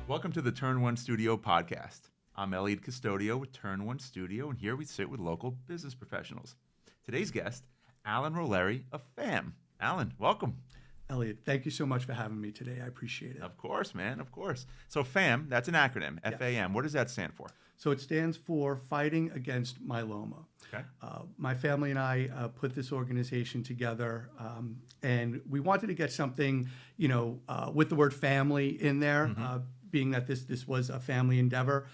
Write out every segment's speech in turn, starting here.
Welcome to the Turn One Studio podcast. I'm Eliud Custodio with Turn One Studio, and here we sit with local business professionals. Today's guest, Allen Rolleri of FAM. Allen, welcome. Eliud, thank you so much for having me today. I appreciate it. Of course, man, of course. So FAM, that's an acronym, FAM. What does that stand for? So it stands for Fighting Against Myeloma. Okay. My family and I put this organization together, and we wanted to get something, with the word family in there, being that this was a family endeavor.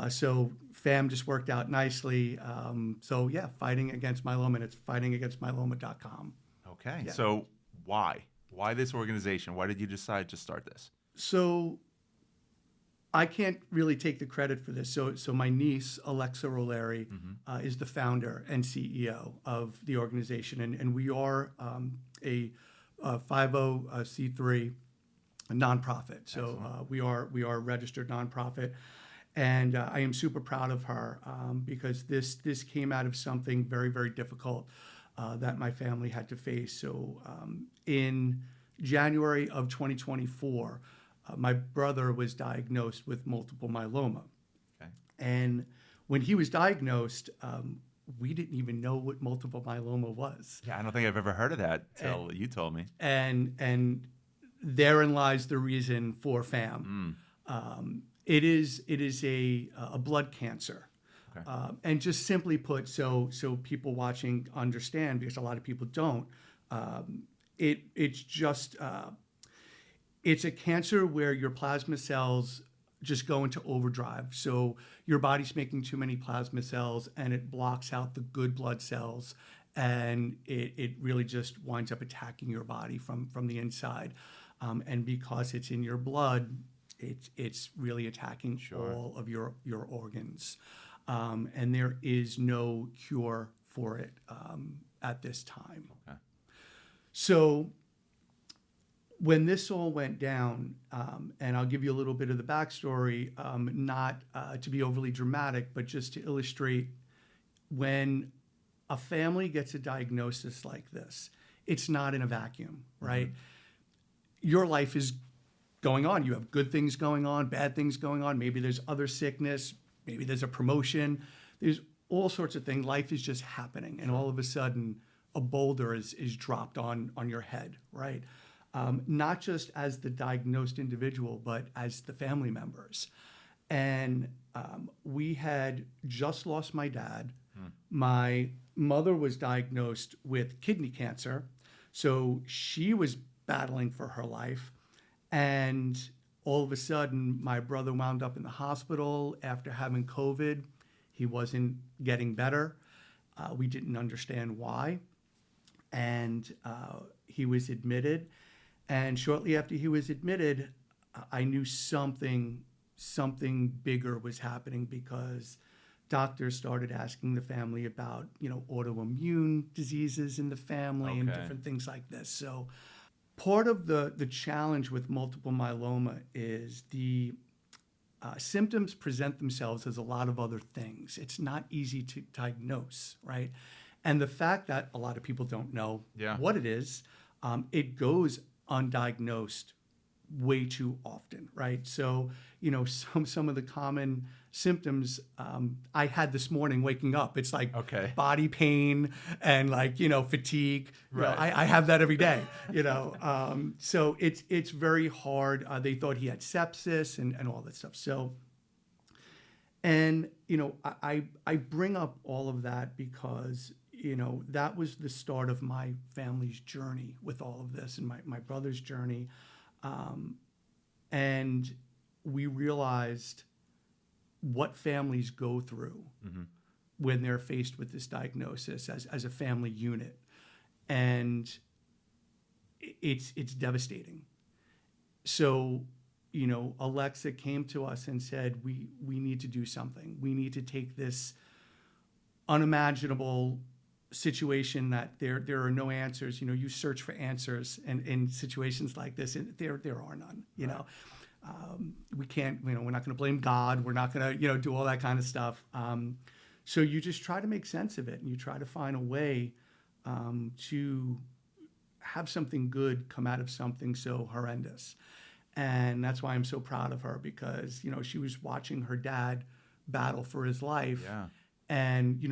So FAM just worked out nicely. Fighting Against Myeloma, and it's fightingagainstmyeloma.com. Okay. Yeah. So why? Why this organization? Why did you decide to start this? So I can't really take the credit for this. So my niece, Alexa Rolleri, is the founder and CEO of the organization. And we are a 50c3 nonprofit. So we are a registered nonprofit. And I am super proud of her because this came out of something very, very difficult that my family had to face. So in January of 2024, my brother was diagnosed with multiple myeloma. Okay. And when he was diagnosed, we didn't even know what multiple myeloma was. Yeah, I don't think I've ever heard of that till you told me. And therein lies the reason for FAM. It is a blood cancer. Okay. And just simply put, so people watching understand, because a lot of people don't, it's a cancer where your plasma cells just go into overdrive. So your body's making too many plasma cells, and it blocks out the good blood cells, and it really just winds up attacking your body from the inside. And because it's in your blood, it's really attacking all of your organs. And there is no cure for it at this time. Okay. So when this all went down, and I'll give you a little bit of the backstory, not to be overly dramatic, but just to illustrate, when a family gets a diagnosis like this, it's not in a vacuum, right? Your life is going on. You have good things going on, bad things going on. Maybe there's other sickness. Maybe there's a promotion. There's all sorts of things. Life is just happening. And all of a sudden, a boulder is dropped on your head, right? Not just as the diagnosed individual, but as the family members. And we had just lost my dad. My mother was diagnosed with kidney cancer. So she was battling for her life. And all of a sudden, my brother wound up in the hospital after having COVID. He wasn't getting better. We didn't understand why. And he was admitted. And shortly after he was admitted, I knew something bigger was happening, because doctors started asking the family about, autoimmune diseases in the family and different things like this. So part of the challenge with multiple myeloma is the symptoms present themselves as a lot of other things. It's not easy to diagnose, right? And the fact that a lot of people don't know what it is, it goes undiagnosed way too often, right? So, some of the common symptoms I had this morning waking up, it's like body pain and fatigue. Right. I have that every day, so it's very hard. They thought he had sepsis and all that stuff. So, and, I bring up all of that because, that was the start of my family's journey with all of this, and my brother's journey. And we realized what families go through when they're faced with this diagnosis as a family unit. And it's devastating. So, Alexa came to us and said, we need to do something. We need to take this unimaginable situation that there are no answers. You search for answers, and in situations like this, and there are none. We can't. We're not going to blame God. We're not going to do all that kind of stuff. So you just try to make sense of it, and you try to find a way to have something good come out of something so horrendous. And that's why I'm so proud of her, because, she was watching her dad battle for his life. Yeah. And,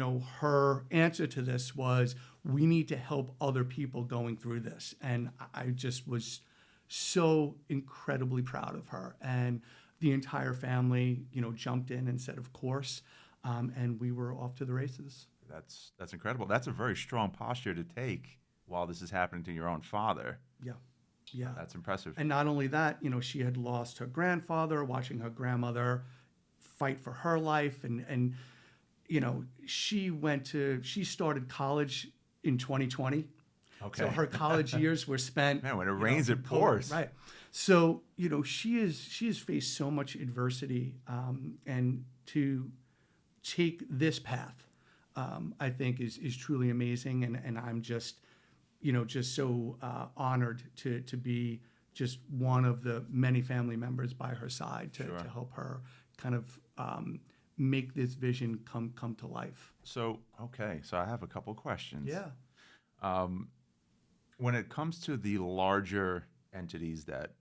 her answer to this was, we need to help other people going through this. And I just was so incredibly proud of her. And the entire family, jumped in and said, of course. And we were off to the races. That's incredible. That's a very strong posture to take while this is happening to your own father. Yeah. Yeah. That's impressive. And not only that, she had lost her grandfather, watching her grandmother fight for her life. And she started college in 2020. Okay. So her college years were spent. Man, when it rains, it pours. Right. So, she has faced so much adversity, and to take this path, I think is truly amazing. And I'm just so honored to be just one of the many family members by her side to help her kind of make this vision come to life. So I have a couple questions. Yeah. When it comes to the larger entities that,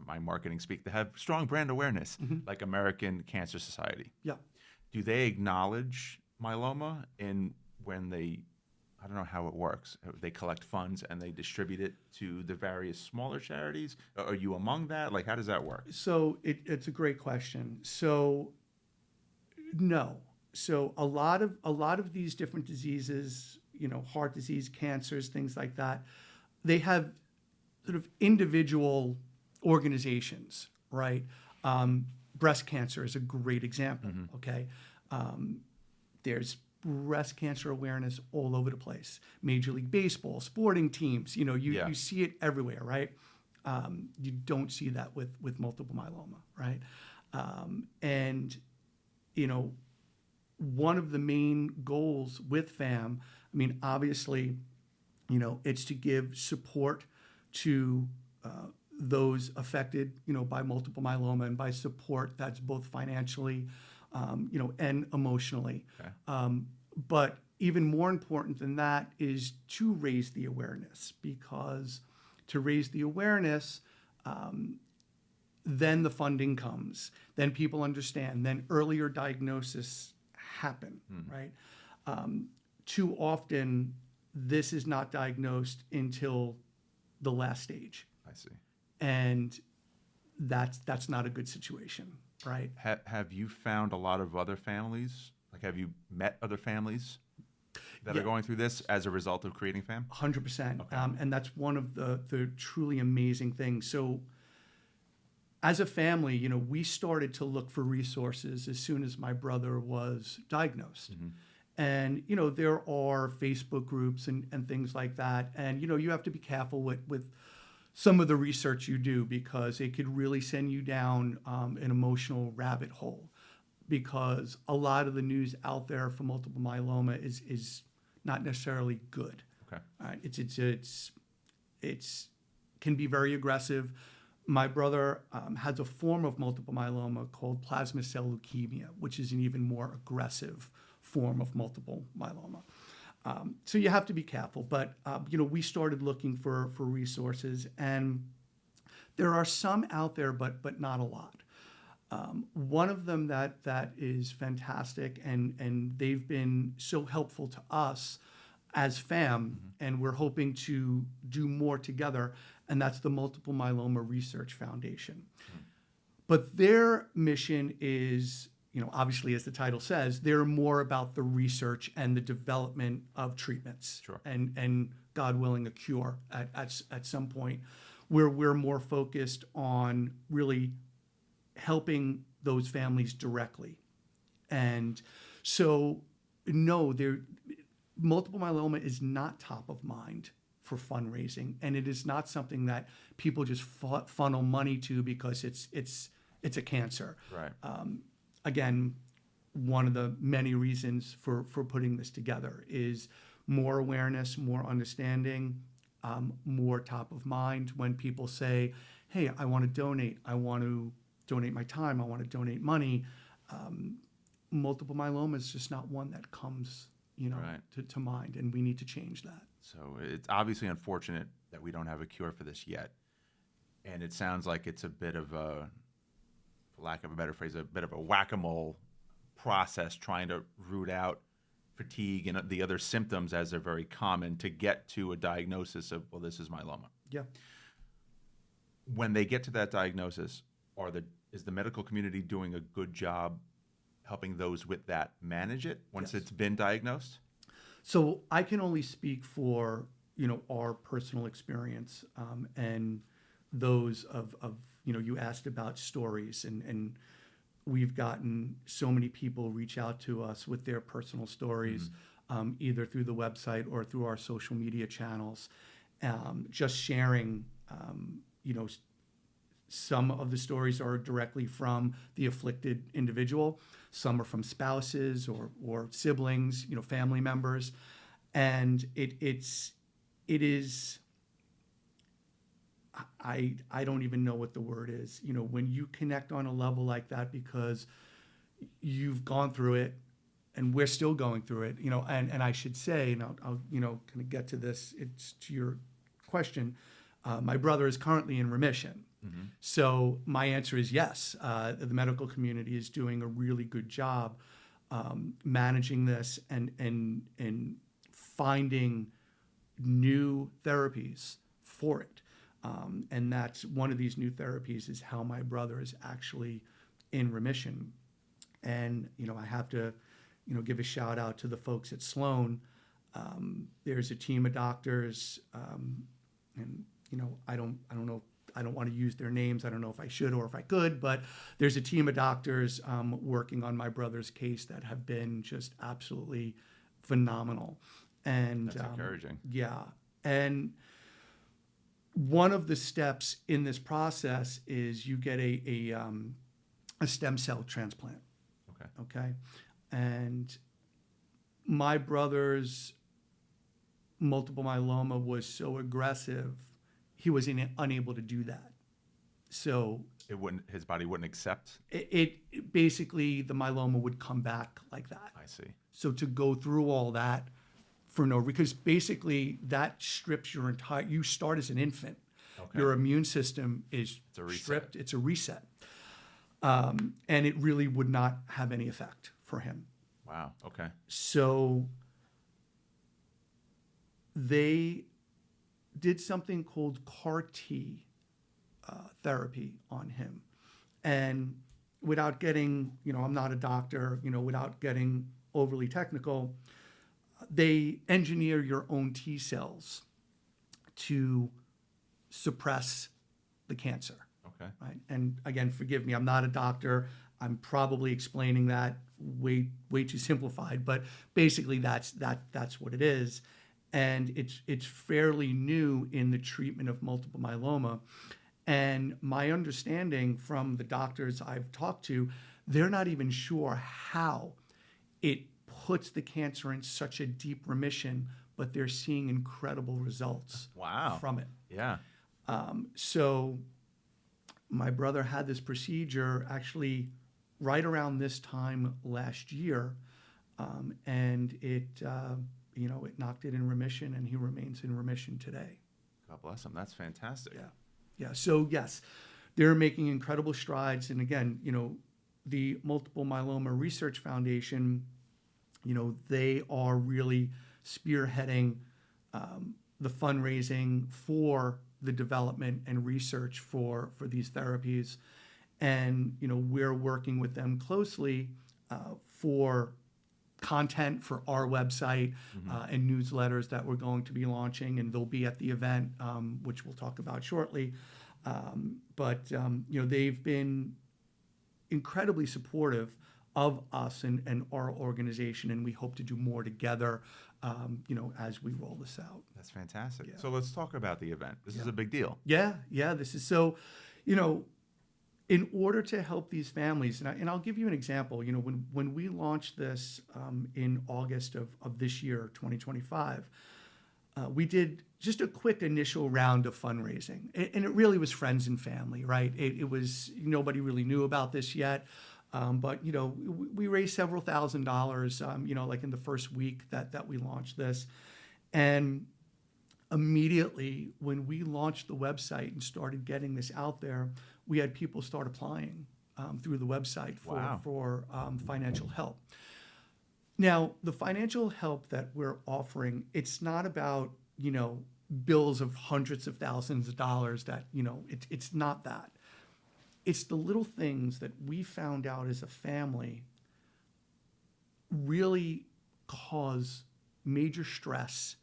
my marketing speak, that have strong brand awareness, like American Cancer Society. Yeah. Do they acknowledge myeloma when they, I don't know how it works, they collect funds and they distribute it to the various smaller charities? Are you among that? Like, how does that work? So it's a great question. So no. So a lot of these different diseases, heart disease, cancers, things like that, they have sort of individual organizations, right? Breast cancer is a great example, okay? There's breast cancer awareness all over the place. Major League Baseball, sporting teams, you see it everywhere, right? You don't see that with multiple myeloma, right? And, one of the main goals with FAM, obviously, it's to give support to those affected, by multiple myeloma, and by support, that's both financially, and emotionally. Okay. But even more important than that is to raise the awareness, because to raise the awareness, then the funding comes, then people understand, then earlier diagnosis happen, right? Too often, this is not diagnosed until the last stage. I see. And that's not a good situation, right? Have you found a lot of other families? Like, have you met other families that are going through this as a result of creating FAM? 100%. Okay. And that's one of the truly amazing things. So as a family, we started to look for resources as soon as my brother was diagnosed. And, there are Facebook groups and things like that. And, you have to be careful with some of the research you do, because it could really send you down an emotional rabbit hole, because a lot of the news out there for multiple myeloma is not necessarily good. Okay. It's can be very aggressive. My brother has a form of multiple myeloma called plasma cell leukemia, which is an even more aggressive form of multiple myeloma. So you have to be careful. But, we started looking for resources, and there are some out there, but not a lot. One of them that is fantastic, and they've been so helpful to us as FAM, and we're hoping to do more together, and that's the Multiple Myeloma Research Foundation. But their mission is, obviously, as the title says, they're more about the research and the development of treatments. Sure. And God willing, a cure at some point, where we're more focused on really helping those families directly. And so, no, multiple myeloma is not top of mind for fundraising, and it is not something that people just funnel money to because it's a cancer. Right. Again, one of the many reasons for putting this together is more awareness, more understanding, more top of mind when people say, hey, I want to donate. I want to donate my time. I want to donate money. Multiple myeloma is just not one that comes, Right. to mind, and we need to change that. So it's obviously unfortunate that we don't have a cure for this yet. And it sounds like it's a bit of a, for lack of a better phrase, a bit of a whack-a-mole process trying to root out fatigue and the other symptoms as they're very common to get to a diagnosis of, well, this is myeloma. Yeah. When they get to that diagnosis, is the medical community doing a good job helping those with that manage it once Yes. it's been diagnosed? So I can only speak for, our personal experience, and those of, you asked about stories, and we've gotten so many people reach out to us with their personal stories, either through the website or through our social media channels, just sharing, some of the stories are directly from the afflicted individual. Some are from spouses or siblings, family members. And it is, I don't even know what the word is, when you connect on a level like that, because you've gone through it and we're still going through it, and I should say, and I'll kind of get to this, it's to your question, my brother is currently in remission. Mm-hmm. So my answer is yes. The medical community is doing a really good job managing this and finding new therapies for it. And that's one of these new therapies is how my brother is actually in remission. And, I have to, give a shout out to the folks at Sloan. There's a team of doctors, and, I don't know, I don't want to use their names. I don't know if I should or if I could, but there's a team of doctors working on my brother's case that have been just absolutely phenomenal. And That's encouraging. Yeah. And one of the steps in this process is you get a stem cell transplant. Okay. Okay. And my brother's multiple myeloma was so aggressive, he was unable to do that. So His body wouldn't accept? it basically, the myeloma would come back like that. I see. So to go through all that because basically that strips you start as an infant. Okay. Your immune system is a reset. stripped. It's a reset. And it really would not have any effect for him. Wow. Okay. So they did something called CAR T therapy on him. And without getting, I'm not a doctor, without getting overly technical, they engineer your own T cells to suppress the cancer. Okay. Right. And again, forgive me, I'm not a doctor. I'm probably explaining that way too simplified, but basically that's what it is. And it's fairly new in the treatment of multiple myeloma. And my understanding from the doctors I've talked to, they're not even sure how it puts the cancer in such a deep remission, but they're seeing incredible results from it. Yeah. So my brother had this procedure actually right around this time last year, and it knocked it in remission, and he remains in remission today. God bless him. That's fantastic. Yeah. So yes, they're making incredible strides. And again, the Multiple Myeloma Research Foundation, they are really spearheading the fundraising for the development and research for these therapies. And, we're working with them closely for content for our website and newsletters that we're going to be launching, and they'll be at the event, which we'll talk about shortly. But they've been incredibly supportive of us and our organization, and we hope to do more together, as we roll this out. That's fantastic. Yeah. So let's talk about the event. This is a big deal. Yeah, this is so, in order to help these families, and I'll give you an example, when we launched this in August of this year, 2025, we did just a quick initial round of fundraising. And it really was friends and family, right? It was, nobody really knew about this yet. But, we raised several $1,000s, like in the first week that we launched this. And immediately when we launched the website and started getting this out there, we had people start applying through the website for financial help. Now, the financial help that we're offering, it's not about, bills of hundreds of thousands of dollars that, it's not that. It's the little things that we found out as a family really cause major stress.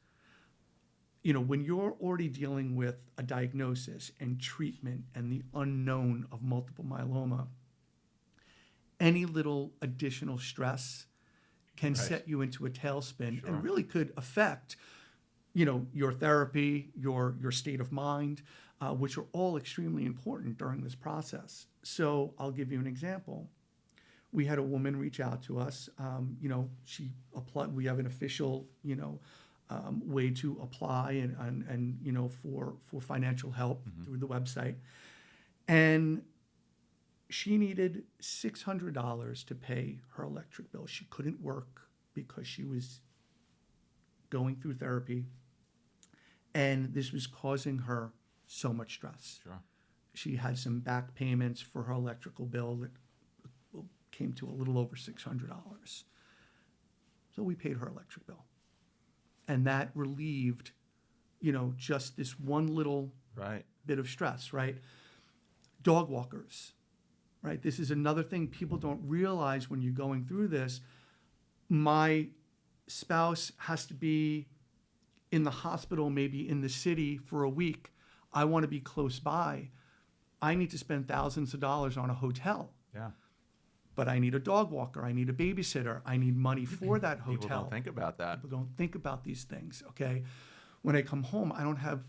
When you're already dealing with a diagnosis and treatment and the unknown of multiple myeloma, any little additional stress can set you into a tailspin and really could affect, your therapy, your state of mind, which are all extremely important during this process. So I'll give you an example. We had a woman reach out to us. She applied. We have an official, way to apply and for financial help through the website, and she needed $600 to pay her electric bill. She couldn't work because she was going through therapy, and this was causing her so much stress. Sure. She had some back payments for her electrical bill that came to a little over $600. So we paid her electric bill. And that relieved, just this one little bit of stress, right? Dog walkers, right? This is another thing people don't realize when you're going through this. My spouse has to be in the hospital, maybe in the city for a week. I want to be close by. I need to spend thousands of dollars on a hotel. Yeah. But I need a dog walker. I need a babysitter. I need money for that hotel. People don't think about that. People don't think about these things, okay? When I come home, I don't have,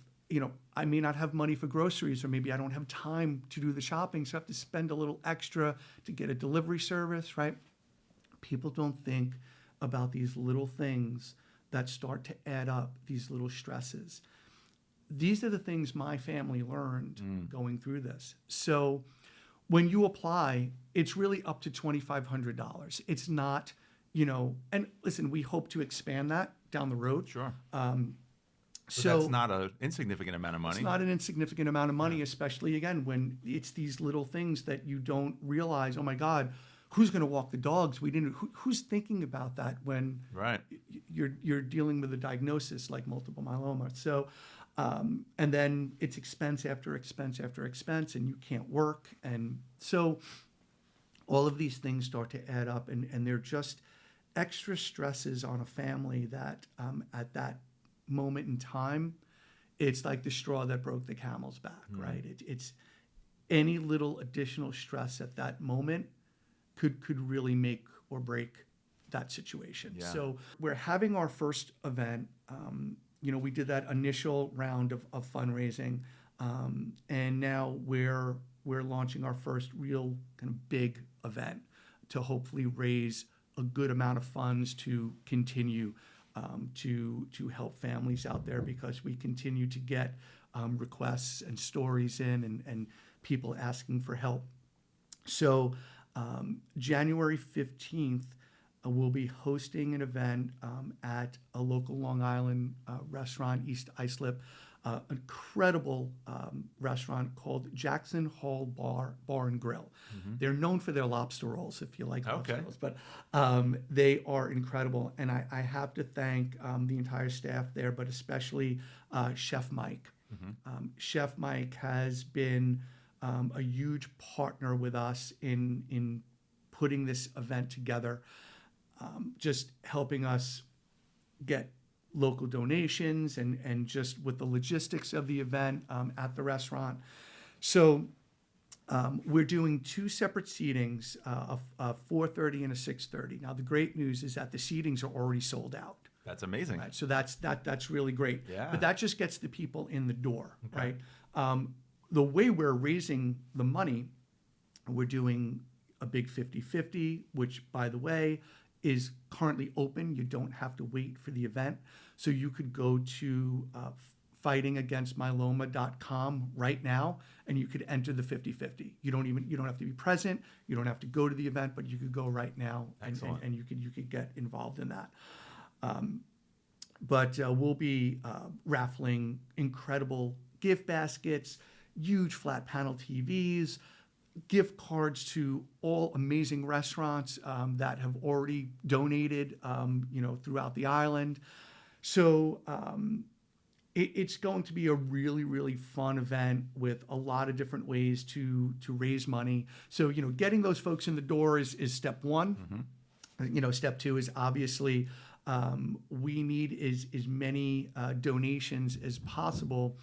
I may not have money for groceries, or maybe I don't have time to do the shopping, so I have to spend a little extra to get a delivery service, right? People don't think about these little things that start to add up, these little stresses. These are the things my family learned going through this. So when you apply, it's really up to $2,500. It's not, and listen, we hope to expand that down the road. Sure. So that's not an insignificant amount of money. It's not an insignificant amount of money, especially, again, when it's these little things that you don't realize, oh my God, who's going to walk the dogs? Who's thinking about that when you're dealing with a diagnosis like multiple myeloma? So, and then it's expense after expense after expense, and you can't work. And so all of these things start to add up, and they're just extra stresses on a family that at that moment in time, it's like the straw that broke the camel's back, right? It's any little additional stress at that moment could really make or break that situation. Yeah. So we're having our first event. We did that initial round of fundraising, and now we're launching our first real kind of big event to hopefully raise a good amount of funds to continue to help families out there, because we continue to get requests and stories in and people asking for help. So January 15th, we'll be hosting an event at a local Long Island restaurant, East Islip, incredible restaurant called Jackson Hall Bar and Grill. They're known for their lobster rolls, if you like lobster rolls, but they are incredible. And I have to thank the entire staff there, but especially Chef Mike. Chef Mike has been a huge partner with us in putting this event together, just helping us get local donations and just with the logistics of the event at the restaurant. So we're doing two separate seatings, a 4:30 and a 6:30. Now the great news is that the seatings are already sold out. That's amazing. Right? So that's really great. Yeah. But that just gets the people in the door, right? The way we're raising the money, we're doing a big 50-50, which, by the way, is currently open. You don't have to wait for the event. So you could go to fightingagainstmyeloma.com right now, and you could enter the 50-50. You don't have to be present. You don't have to go to the event, but you could go right now, and you could get involved in that. But we'll be raffling incredible gift baskets, huge flat panel TVs, gift cards to all amazing restaurants that have already donated, throughout the island. So it's going to be a really, really fun event with a lot of different ways to raise money. So, getting those folks in the door is step one. Step two is obviously we need as many donations as possible,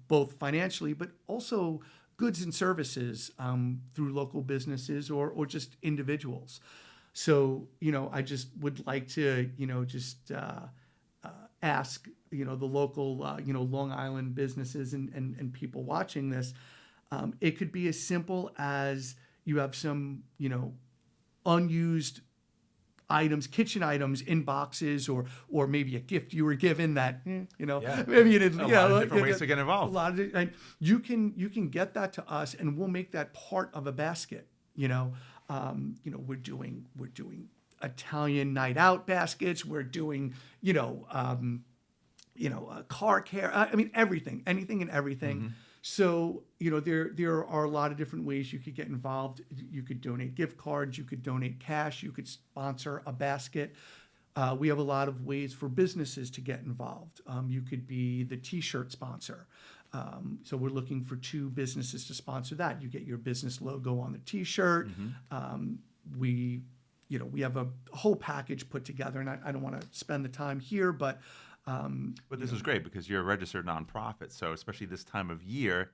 both financially, but also goods and services through local businesses or just individuals. So, I just would like to, ask, the local, Long Island businesses and people watching this. It could be as simple as you have some, unused items, kitchen items in boxes, or maybe a gift you were given that, maybe you didn't. A lot of different ways to get involved. A lot of and you can get that to us, and we'll make that part of a basket. We're doing Italian night out baskets. We're doing, car care. I mean, everything, anything and everything. So, there are a lot of different ways you could get involved. You could donate gift cards, you could donate cash, you could sponsor a basket. We have a lot of ways for businesses to get involved. You could be the t-shirt sponsor. So we're looking for 2 businesses to sponsor that. You get your business logo on the t-shirt. We have a whole package put together, and I don't want to spend the time here, but this is great because you're a registered nonprofit. So especially this time of year,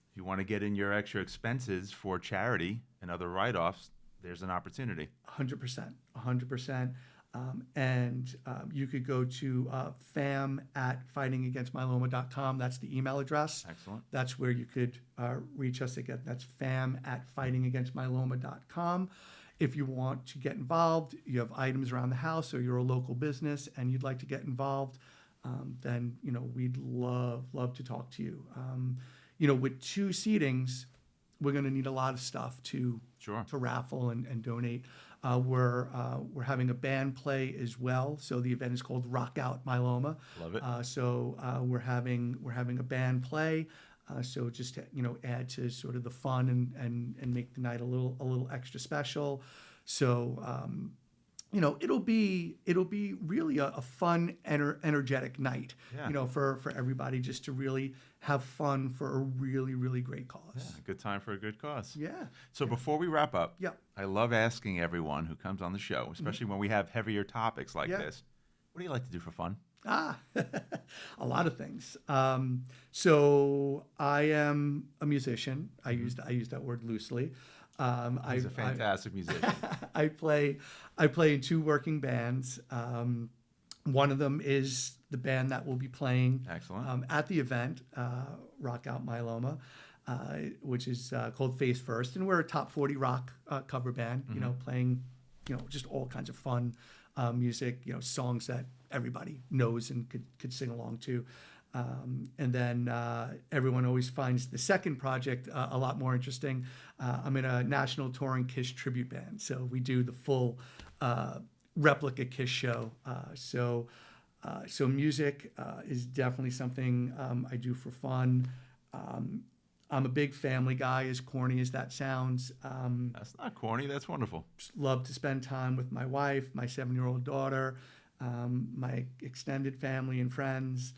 if you want to get in your extra expenses for charity and other write-offs, there's an opportunity. 100%. And you could go to fam@fightingagainstmyeloma.com. That's the email address. Excellent. That's where you could reach us again. That's fam@fightingagainstmyeloma.com. If you want to get involved, you have items around the house, or you're a local business and you'd like to get involved, then we'd love to talk to you. With 2 seatings, we're going to need a lot of stuff to raffle and donate. We're having a band play as well, so the event is called Out Myeloma. Love it. So we're having a band play. So just to, add to sort of the fun and make the night a little extra special. So it'll be really a fun, energetic night. Yeah. For everybody, just to really have fun for a really, really great cause. Yeah, good time for a good cause. Yeah. So before we wrap up, Yeah. I love asking everyone who comes on the show, especially when we have heavier topics like this, what do you like to do for fun? A lot of things. So I am a musician. I use that word loosely. He's a fantastic musician. I play in 2 working bands. One of them is the band that will be playing Excellent. At the event, Out Myeloma, which is called Face First, and we're a top 40 rock cover band. Playing just all kinds of fun music. Songs that everybody knows and could sing along to. And then everyone always finds the second project a lot more interesting. I'm in a national touring Kiss tribute band, so we do the full replica Kiss show. So music is definitely something I do for fun. I'm a big family guy, as corny as that sounds. That's not corny. That's wonderful. Love to spend time with my wife, my 7-year-old daughter, my extended family and friends.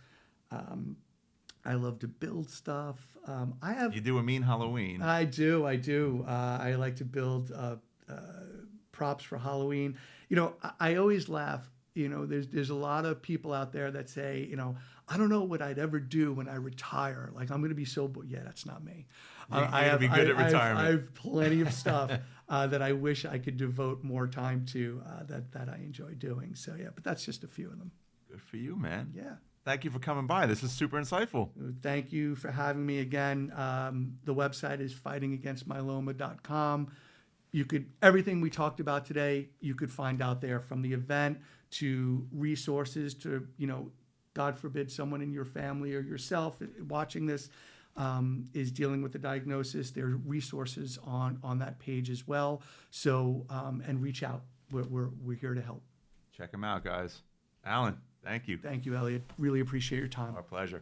I love to build stuff. You do a mean Halloween. I do. I like to build props for Halloween. I always laugh. There's a lot of people out there that say, I don't know what I'd ever do when I retire. Like, I'm going to be so bored. Yeah, that's not me. You're going to be good at retirement. I have plenty of stuff that I wish I could devote more time to that I enjoy doing. So, yeah, but that's just a few of them. Good for you, man. Yeah. Thank you for coming by. This is super insightful. Thank you for having me again. The website is fightingagainstmyeloma.com. Everything we talked about today, you could find out there, from the event to resources to, God forbid, someone in your family or yourself watching this is dealing with the diagnosis. There are resources on that page as well. So, and reach out. We're here to help. Check them out, guys. Allen, Thank you. Thank you, Eliud. Really appreciate your time. Our pleasure.